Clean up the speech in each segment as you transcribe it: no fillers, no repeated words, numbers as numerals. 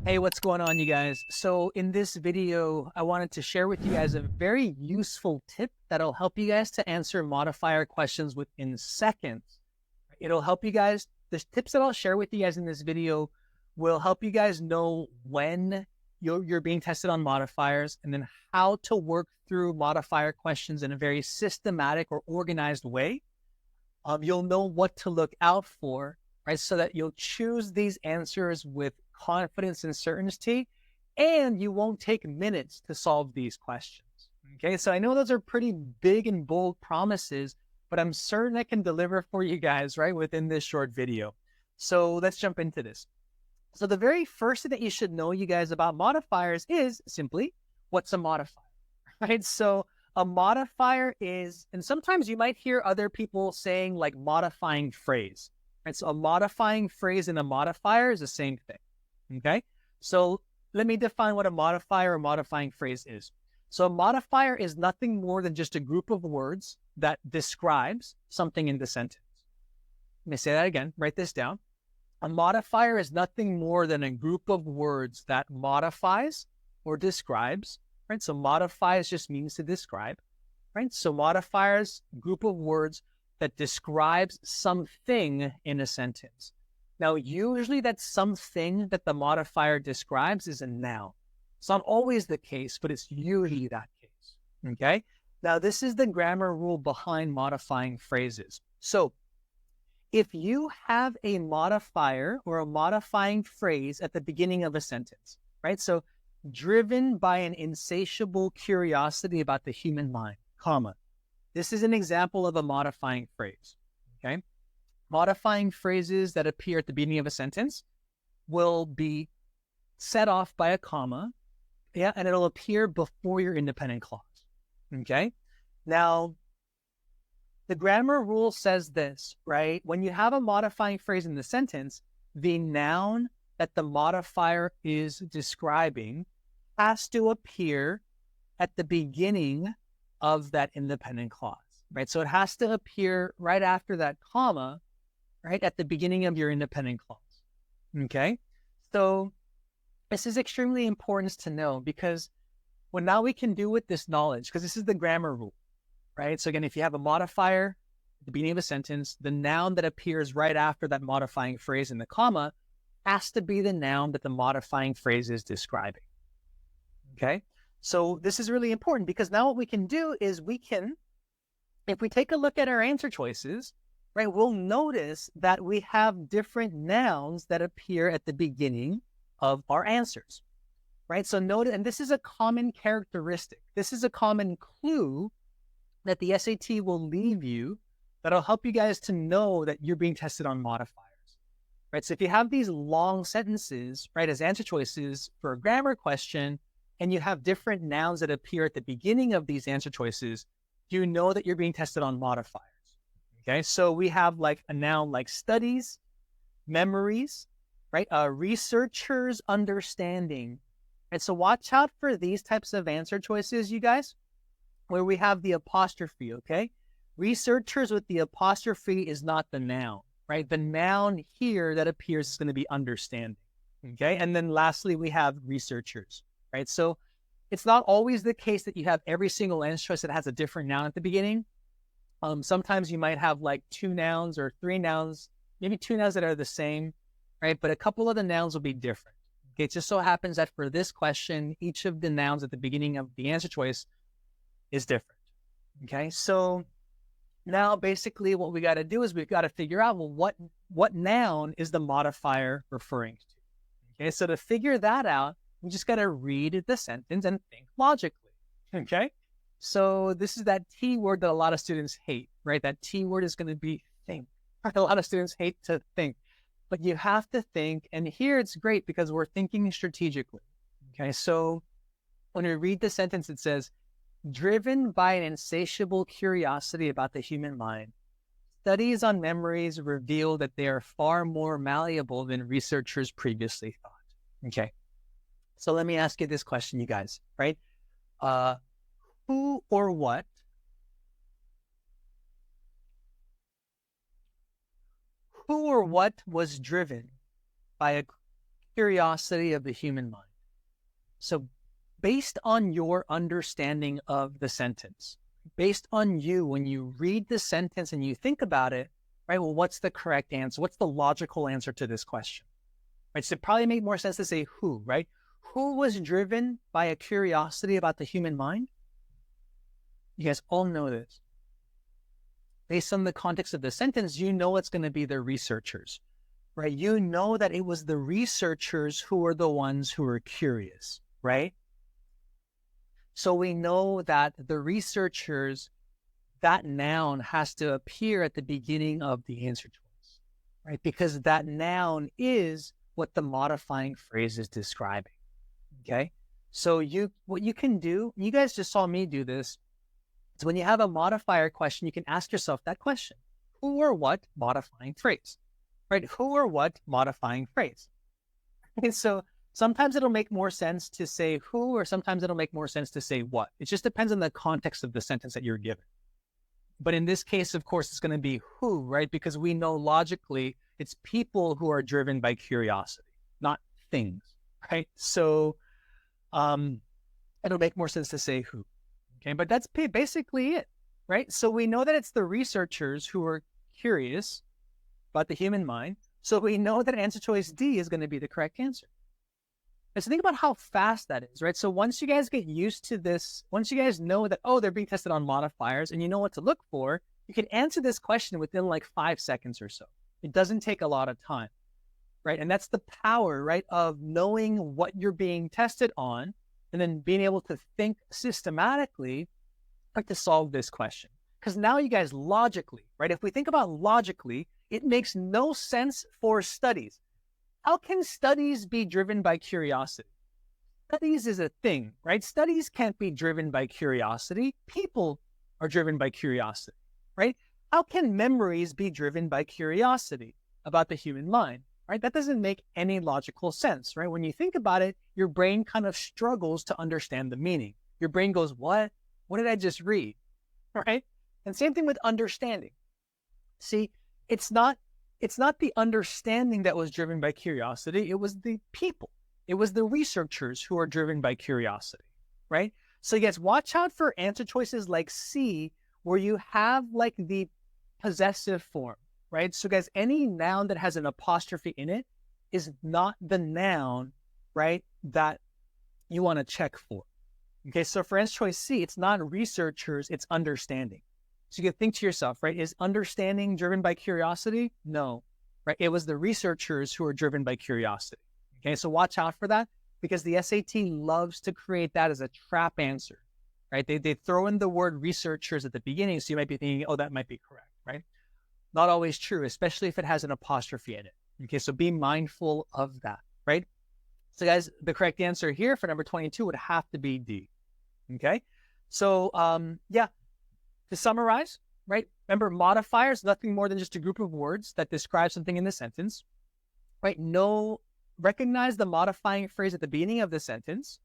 Hey, what's going on, you guys? So in this video, I wanted to share with you guys a very useful tip that'll help you guys to answer modifier questions within seconds. It'll help you guys. The tips that I'll share with you guys in this video will help you guys know when you're being tested on modifiers and then how to work through modifier questions in a very systematic or organized way. You'll know what to look out for, right? So that you'll choose these answers with confidence and certainty, and you won't take minutes to solve these questions. Okay, so I know those are pretty big and bold promises, but I'm certain I can deliver for you guys, right, within this short video. So let's jump into this. So the very first thing that you should know, you guys, about modifiers is simply what's a modifier, right? So a modifier is, and sometimes you might hear other people saying like modifying phrase, right? So a modifying phrase and a modifier is the same thing. Okay, so let me define what a modifier or modifying phrase is. So a modifier is nothing more than just a group of words that describes something in the sentence. Let me say that again, write this down. A modifier is nothing more than a group of words that modifies or describes, right? So modifies just means to describe, right? So modifiers, group of words that describes something in a sentence. Now, usually that something that the modifier describes is a noun. It's not always the case, but it's usually that case, okay? Now, this is the grammar rule behind modifying phrases. So if you have a modifier or a modifying phrase at the beginning of a sentence, right? So driven by an insatiable curiosity about the human mind, comma. This is an example of a modifying phrase, okay? Modifying phrases that appear at the beginning of a sentence will be set off by a comma, yeah, and it'll appear before your independent clause, okay? Now, the grammar rule says this, right? When you have a modifying phrase in the sentence, the noun that the modifier is describing has to appear at the beginning of that independent clause, right? So it has to appear right after that comma, right at the beginning of your independent clause, okay? So this is extremely important to know because what now we can do with this knowledge, because this is the grammar rule, right? So again, if you have a modifier at the beginning of a sentence, the noun that appears right after that modifying phrase in the comma has to be the noun that the modifying phrase is describing, okay? So this is really important because now what we can do is we can, if we take a look at our answer choices, right, we'll notice that we have different nouns that appear at the beginning of our answers, right? So note, and this is a common characteristic. This is a common clue that the SAT will leave you that'll help you guys to know that you're being tested on modifiers, right? So if you have these long sentences, right, as answer choices for a grammar question, and you have different nouns that appear at the beginning of these answer choices, you know that you're being tested on modifiers. Okay, so we have like a noun like studies, memories, right? Researchers' understanding. And so watch out for these types of answer choices, you guys, where we have the apostrophe, okay? Researchers with the apostrophe is not the noun, right? The noun here that appears is going to be understanding, okay? And then lastly, we have researchers, right? So it's not always the case that you have every single answer choice that has a different noun at the beginning. Sometimes you might have like two nouns or three nouns, maybe two nouns that are the same, right? But a couple of the nouns will be different. Okay, it just so happens that for this question, each of the nouns at the beginning of the answer choice is different. Okay, so now basically what we got to do is we've got to figure out, well, what noun is the modifier referring to? Okay, so to figure that out, we just got to read the sentence and think logically. Okay. So this is that T word that a lot of students hate, right? That T word is going to be think. A lot of students hate to think, but you have to think. And here it's great because we're thinking strategically. Okay. So when we read the sentence, it says, driven by an insatiable curiosity about the human mind, studies on memories reveal that they are far more malleable than researchers previously thought. Okay. So let me ask you this question, you guys, right? Who or what who or what was driven by curiosity of the human mind. So based on your understanding of the sentence, based on you, when you read the sentence and you think about it, right? Well, what's the correct answer? What's the logical answer to this question? Right? So it probably make more sense to say who, right? Who was driven by a curiosity about the human mind? You guys all know this. Based on the context of the sentence, you know it's going to be the researchers, right? You know that it was the researchers who were the ones who were curious, right? So we know that the researchers, that noun has to appear at the beginning of the answer choice, right? Because that noun is what the modifying phrase is describing, okay? So what you can do, you guys just saw me do this, is when you have a modifier question, you can ask yourself that question: who or what modifying phrase, right? Who or what modifying phrase. And so sometimes it'll make more sense to say who, or sometimes it'll make more sense to say what. It just depends on the context of the sentence that you're given. But in this case, of course, it's going to be who, right? Because we know logically it's people who are driven by curiosity, not things, right? So it'll make more sense to say who. Okay, but that's basically it, right? So we know that it's the researchers who are curious about the human mind. So we know that answer choice D is going to be the correct answer. And so think about how fast that is, right? So once you guys get used to this, once you guys know that, oh, they're being tested on modifiers and you know what to look for, you can answer this question within like 5 seconds or so. It doesn't take a lot of time, right? And that's the power, right, of knowing what you're being tested on and then being able to think systematically like to solve this question. Because now you guys logically, right? If we think about logically, it makes no sense for studies. How can studies be driven by curiosity? Studies is a thing, right? Studies can't be driven by curiosity. People are driven by curiosity, right? How can memories be driven by curiosity about the human mind, right? That doesn't make any logical sense, right? When you think about it, your brain kind of struggles to understand the meaning. Your brain goes, what? What did I just read, right? And same thing with understanding. See, it's not the understanding that was driven by curiosity. It was the people. It was the researchers who are driven by curiosity, right? So yes, watch out for answer choices like C, where you have like the possessive form, right? So guys, any noun that has an apostrophe in it is not the noun, right, that you want to check for. Okay, so for answer choice C, it's not researchers, it's understanding. So you can think to yourself, right, is understanding driven by curiosity? No, right? It was the researchers who are driven by curiosity. Okay, so watch out for that, because the SAT loves to create that as a trap answer, right? They throw in the word researchers at the beginning, so you might be thinking, oh, that might be correct, right? Not always true, especially if it has an apostrophe in it. Okay, so be mindful of that, right? So guys, the correct answer here for number 22 would have to be D. Okay, so yeah, to summarize, right? Remember, modifiers, nothing more than just a group of words that describe something in the sentence, right? Recognize the modifying phrase at the beginning of the sentence,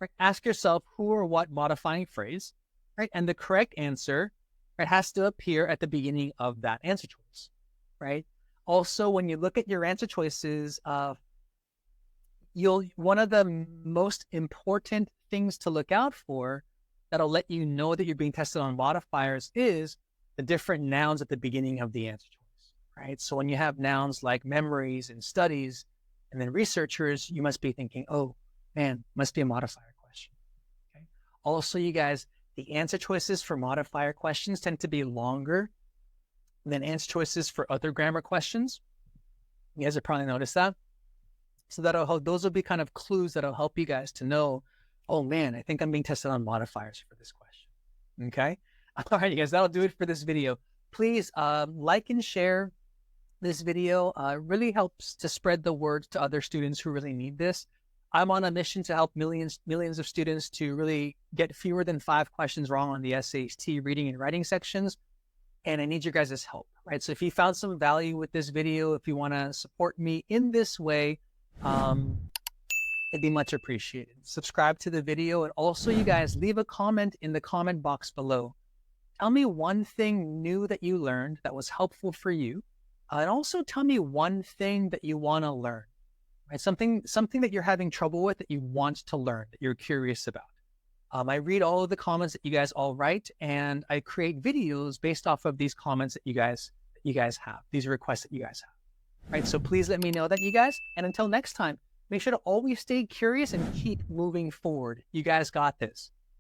right? Ask yourself who or what modifying phrase, right? And the correct answer, right, has to appear at the beginning of that answer choice, right? Also, when you look at your answer choices, one of the most important things to look out for that'll let you know that you're being tested on modifiers is the different nouns at the beginning of the answer choice, right? So when you have nouns like memories and studies and then researchers, you must be thinking, oh man, must be a modifier question. Okay. Also, you guys, the answer choices for modifier questions tend to be longer than answer choices for other grammar questions. You guys have probably noticed that. So those will be kind of clues that'll help you guys to know, oh man, I think I'm being tested on modifiers for this question. Okay. All right, you guys, that'll do it for this video. Please like and share this video. It really helps to spread the word to other students who really need this. I'm on a mission to help millions of students to really get fewer than 5 questions wrong on the SAT reading and writing sections. And I need your guys' help, right? So if you found some value with this video, if you want to support me in this way, it'd be much appreciated. Subscribe to the video, and also you guys leave a comment in the comment box below. Tell me one thing new that you learned that was helpful for you, and also tell me one thing that you want to learn. right? Something that you're having trouble with that you want to learn, that you're curious about. I read all of the comments that you guys all write, and I create videos based off of these comments that you guys have, these requests that you guys have, right? So please let me know that, you guys. And until next time, make sure to always stay curious and keep moving forward. You guys got this.